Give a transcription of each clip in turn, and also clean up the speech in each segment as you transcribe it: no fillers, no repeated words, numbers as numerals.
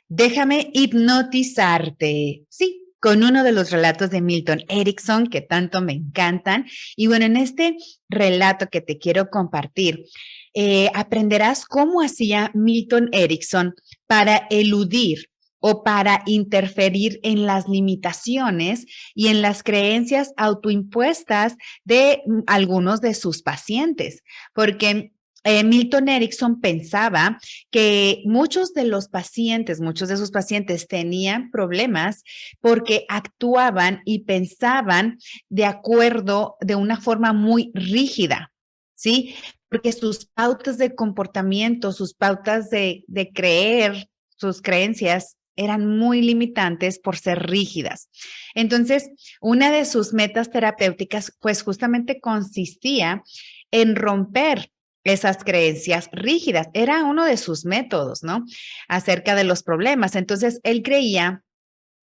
Déjame hipnotizarte. Sí, con uno de los relatos de Milton Erickson que tanto me encantan. Y bueno, en este relato que te quiero compartir, aprenderás cómo hacía Milton Erickson para eludir o para interferir en las limitaciones y en las creencias autoimpuestas de algunos de sus pacientes, porque Milton Erickson pensaba que muchos de sus pacientes tenían problemas porque actuaban y pensaban de acuerdo de una forma muy rígida, ¿sí? Porque sus pautas de comportamiento, sus pautas de creer, sus creencias eran muy limitantes por ser rígidas. Entonces, una de sus metas terapéuticas, pues justamente consistía en romper esas creencias rígidas. Era uno de sus métodos, ¿no? Acerca de los problemas. Entonces, él creía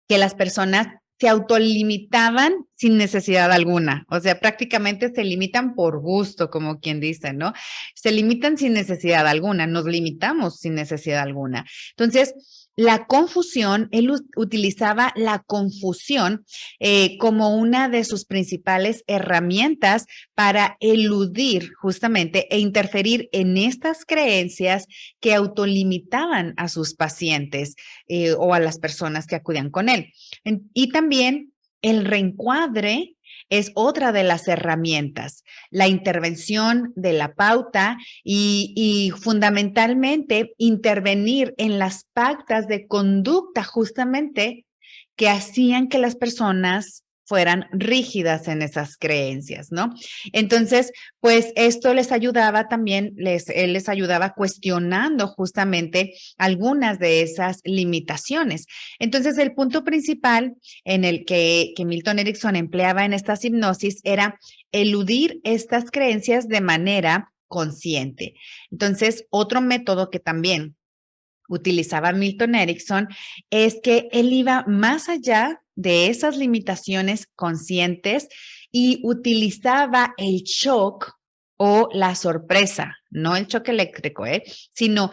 que las personas se autolimitaban sin necesidad alguna. O sea, prácticamente se limitan por gusto, como quien dice, ¿no? Se limitan sin necesidad alguna, nos limitamos sin necesidad alguna. Entonces, la confusión, él utilizaba la confusión como una de sus principales herramientas para eludir justamente e interferir en estas creencias que autolimitaban a sus pacientes o a las personas que acudían con él. Y también el reencuadre es otra de las herramientas, la intervención de la pauta y fundamentalmente intervenir en las pautas de conducta justamente que hacían que las personas fueran rígidas en esas creencias, ¿no? Entonces, pues esto les ayudaba también, él les ayudaba cuestionando justamente algunas de esas limitaciones. Entonces, el punto principal en el que Milton Erickson empleaba en estas hipnosis era eludir estas creencias de manera consciente. Entonces, otro método que también utilizaba Milton Erickson es que él iba más allá de esas limitaciones conscientes y utilizaba el shock o la sorpresa, no el choque eléctrico, sino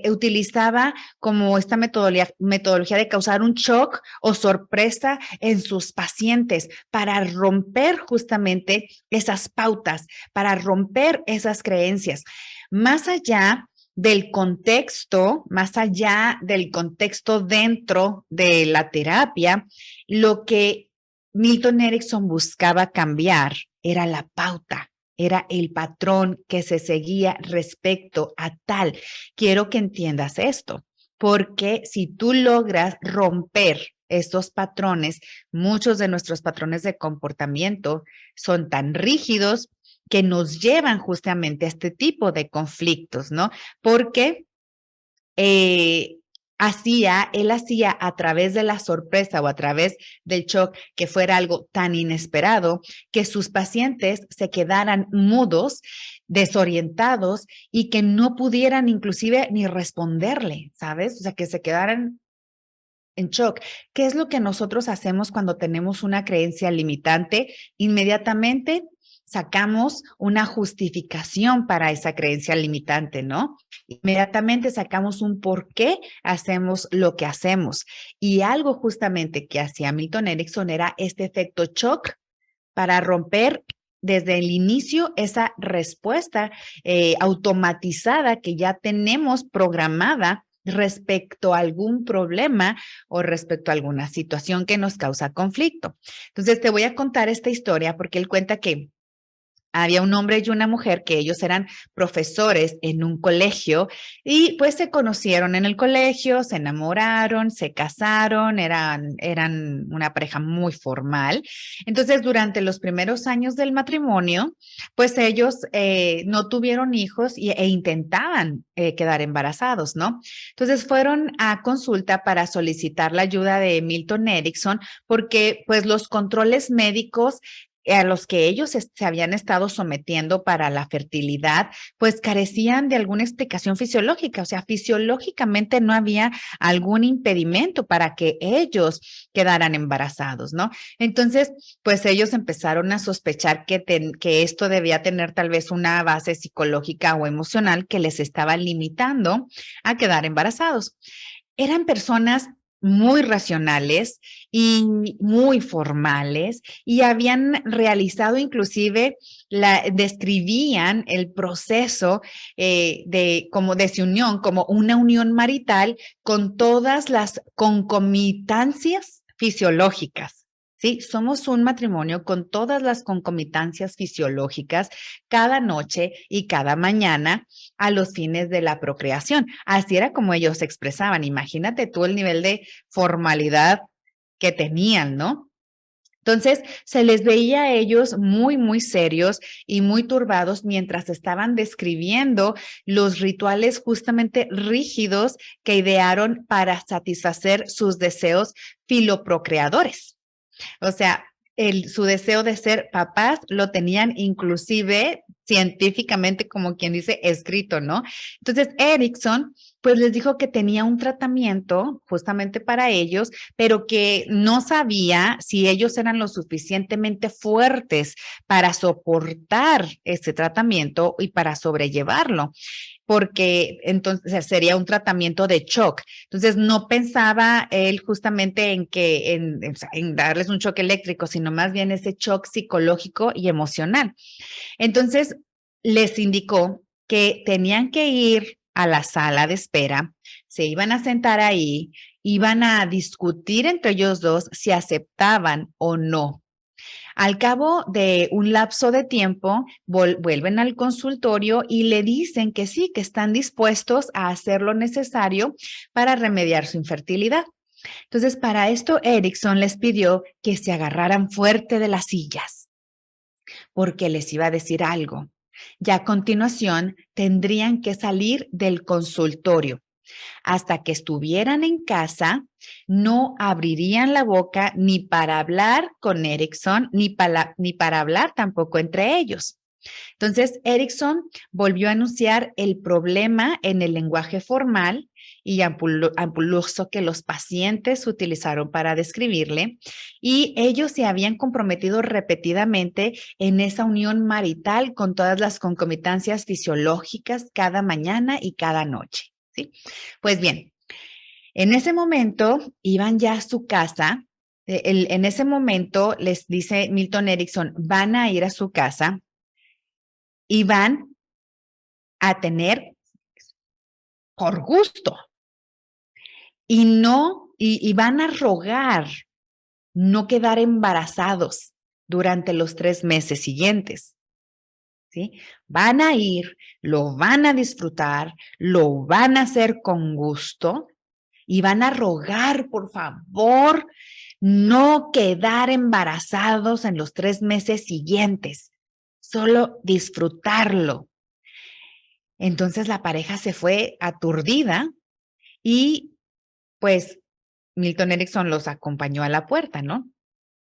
utilizaba como esta metodología de causar un shock o sorpresa en sus pacientes para romper justamente esas pautas, para romper esas creencias. Más allá del contexto, más allá del contexto dentro de la terapia, lo que Milton Erickson buscaba cambiar era la pauta, era el patrón que se seguía respecto a tal. Quiero que entiendas esto, porque si tú logras romper estos patrones, muchos de nuestros patrones de comportamiento son tan rígidos que nos llevan justamente a este tipo de conflictos, ¿no? Porque él hacía a través de la sorpresa o a través del shock que fuera algo tan inesperado que sus pacientes se quedaran mudos, desorientados y que no pudieran inclusive ni responderle, ¿sabes? O sea, que se quedaran en shock. ¿Qué es lo que nosotros hacemos cuando tenemos una creencia limitante? Inmediatamente sacamos una justificación para esa creencia limitante, ¿no? Inmediatamente sacamos un por qué hacemos lo que hacemos. Y algo justamente que hacía Milton Erickson era este efecto shock para romper desde el inicio esa respuesta automatizada que ya tenemos programada respecto a algún problema o respecto a alguna situación que nos causa conflicto. Entonces, te voy a contar esta historia porque él cuenta que había un hombre y una mujer que ellos eran profesores en un colegio y pues se conocieron en el colegio, se enamoraron, se casaron, eran una pareja muy formal. Entonces, durante los primeros años del matrimonio, pues ellos no tuvieron hijos e intentaban quedar embarazados, ¿no? Entonces fueron a consulta para solicitar la ayuda de Milton Erickson porque pues los controles médicos a los que ellos se habían estado sometiendo para la fertilidad, pues carecían de alguna explicación fisiológica, o sea, fisiológicamente no había algún impedimento para que ellos quedaran embarazados, ¿no? Entonces, pues ellos empezaron a sospechar que esto debía tener tal vez una base psicológica o emocional que les estaba limitando a quedar embarazados. eran personas muy racionales y muy formales y habían realizado inclusive, describían el proceso como de su unión, como una unión marital con todas las concomitancias fisiológicas. Sí, somos un matrimonio con todas las concomitancias fisiológicas cada noche y cada mañana a los fines de la procreación. Así era como ellos se expresaban. Imagínate tú el nivel de formalidad que tenían, ¿no? Entonces, se les veía a ellos muy, muy serios y muy turbados mientras estaban describiendo los rituales justamente rígidos que idearon para satisfacer sus deseos filoprocreadores. O sea, su deseo de ser papás lo tenían inclusive científicamente, como quien dice, escrito, ¿no? Entonces, Erickson, pues les dijo que tenía un tratamiento justamente para ellos, pero que no sabía si ellos eran lo suficientemente fuertes para soportar ese tratamiento y para sobrellevarlo, porque entonces sería un tratamiento de shock. Entonces no pensaba él justamente en darles un shock eléctrico, sino más bien ese shock psicológico y emocional. Entonces les indicó que tenían que ir a la sala de espera, se iban a sentar ahí, iban a discutir entre ellos dos si aceptaban o no. Al cabo de un lapso de tiempo, vuelven al consultorio y le dicen que sí, que están dispuestos a hacer lo necesario para remediar su infertilidad. Entonces, para esto, Erickson les pidió que se agarraran fuerte de las sillas, porque les iba a decir algo. Ya a continuación, tendrían que salir del consultorio. Hasta que estuvieran en casa, no abrirían la boca ni para hablar con Erickson, ni para hablar tampoco entre ellos. Entonces, Erickson volvió a anunciar el problema en el lenguaje formal y ampuloso que los pacientes utilizaron para describirle, y ellos se habían comprometido repetidamente en esa unión marital con todas las concomitancias fisiológicas cada mañana y cada noche. ¿Sí? Pues bien, en ese momento iban ya a su casa. En ese momento les dice Milton Erickson, van a ir a su casa y van a tener por gusto y no, y van a rogar no quedar embarazados durante los 3 meses siguientes. ¿Sí? Van a ir, lo van a disfrutar, lo van a hacer con gusto y van a rogar, por favor, no quedar embarazados en los 3 meses siguientes, solo disfrutarlo. Entonces la pareja se fue aturdida y pues Milton Erickson los acompañó a la puerta, ¿no?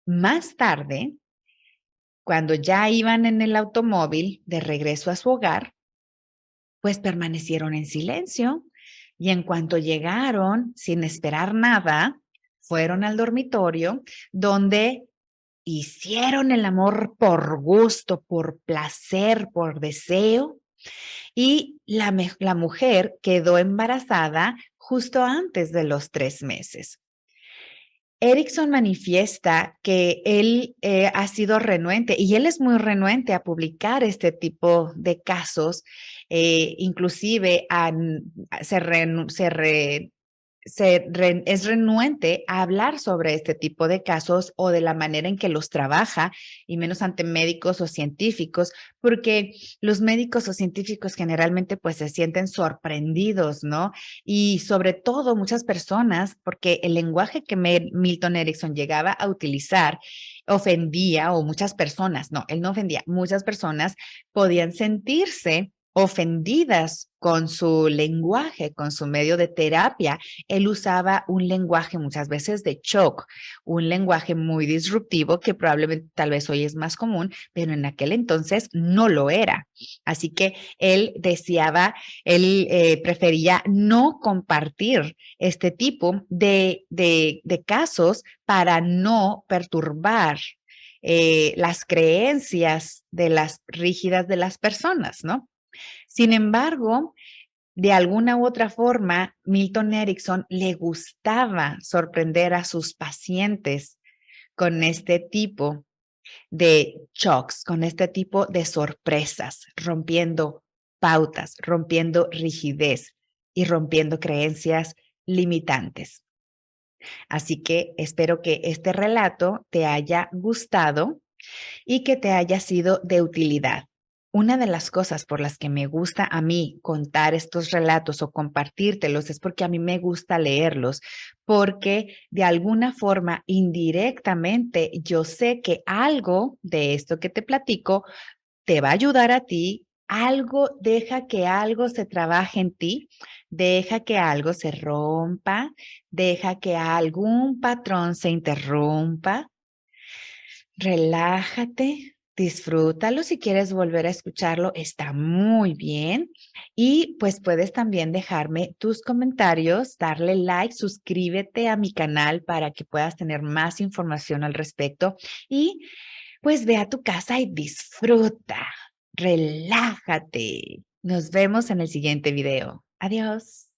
Más tarde, cuando ya iban en el automóvil de regreso a su hogar, pues permanecieron en silencio y en cuanto llegaron, sin esperar nada, fueron al dormitorio donde hicieron el amor por gusto, por placer, por deseo, y la mujer quedó embarazada justo antes de los 3 meses. Erickson manifiesta que él ha sido renuente y él es muy renuente a publicar este tipo de casos, inclusive es renuente a hablar sobre este tipo de casos o de la manera en que los trabaja, y menos ante médicos o científicos, porque los médicos o científicos generalmente pues se sienten sorprendidos, ¿no? Y sobre todo muchas personas, porque el lenguaje que Milton Erickson llegaba a utilizar ofendía, o muchas personas, no, él no ofendía, muchas personas podían sentirse ofendidas con su lenguaje, con su medio de terapia. Él usaba un lenguaje muchas veces de shock, un lenguaje muy disruptivo que probablemente tal vez hoy es más común, pero en aquel entonces no lo era. Así que él prefería no compartir este tipo de casos para no perturbar las creencias de las rígidas de las personas, ¿no? Sin embargo, De alguna u otra forma, Milton Erickson le gustaba sorprender a sus pacientes con este tipo de shocks, con este tipo de sorpresas, rompiendo pautas, rompiendo rigidez y rompiendo creencias limitantes. Así que espero que este relato te haya gustado y que te haya sido de utilidad. Una de las cosas por las que me gusta a mí contar estos relatos o compartírtelos es porque a mí me gusta leerlos, porque de alguna forma indirectamente yo sé que algo de esto que te platico te va a ayudar a ti, algo, deja que algo se trabaje en ti, deja que algo se rompa, deja que algún patrón se interrumpa. Relájate, disfrútalo. Si quieres volver a escucharlo, está muy bien. Y pues puedes también dejarme tus comentarios, darle like, suscríbete a mi canal para que puedas tener más información al respecto. Y pues ve a tu casa y disfruta. Relájate. Nos vemos en el siguiente video. Adiós.